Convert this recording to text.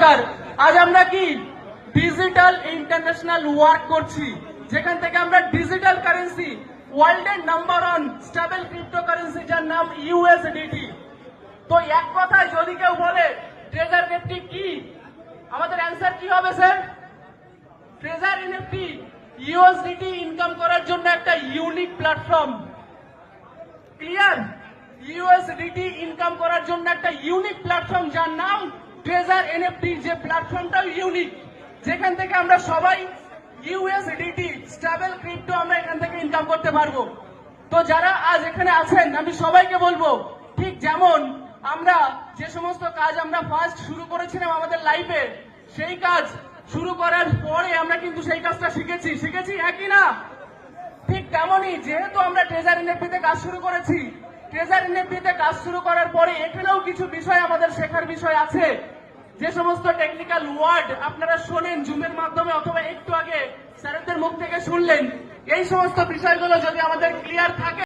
নমস্কার। আজ আমরা কি ডিজিটাল ইন্টারন্যাশনাল ওয়ার্ক করছি, যেখান থেকে আমরা ডিজিটাল কারেন্সি ওয়ার্ল্ডের নাম্বার 1 স্টেবল ক্রিপ্টোকারেন্সি যার নাম ইউএসডিটি। তো এক কথায় যদি কেউ বলে ট্রেজার নিফটি কি, আমাদের অ্যান্সার কি হবে sir? Treasure Nifty USDT income করার জন্য একটা unique platform. Clear? USDT income করার জন্য একটা ইউনিক প্ল্যাটফর্ম যার নাম ট্রেজার এনএফটি। যে প্ল্যাটফর্মটাও ইউনিক, যেখান থেকে আমরা সবাই ইউএসডিটি স্টেবল ক্রিপ্টো আমরা এখান থেকে ইনকাম করতে পারবো। তো যারা আজ এখানে আছেন আমি সবাইকে বলবো, ঠিক যেমন আমরা যে সমস্ত কাজ আমরা ফার্স্ট শুরু করেছিলাম আমাদের লাইফে, সেই কাজ শুরু করার পরে আমরা কিন্তু সেই কাজটা শিখেছি একই না? ঠিক তেমনই যেহেতু আমরা ট্রেজার এনএফটিতে কাজ শুরু করেছি, ট্রেজার এনএফটিতে কাজ শুরু করার পরে এখানেও কিছু বিষয় আমাদের শেখার বিষয় আছে। যে সমস্ত টেকনিক্যাল ওয়ার্ড আপনারা শোনেন জুমের মাধ্যমে অথবা একটু আগে স্যারদের মুখ থেকে শুনলেন, এই সমস্ত বিষয়গুলো যদি আমাদের ক্লিয়ার থাকে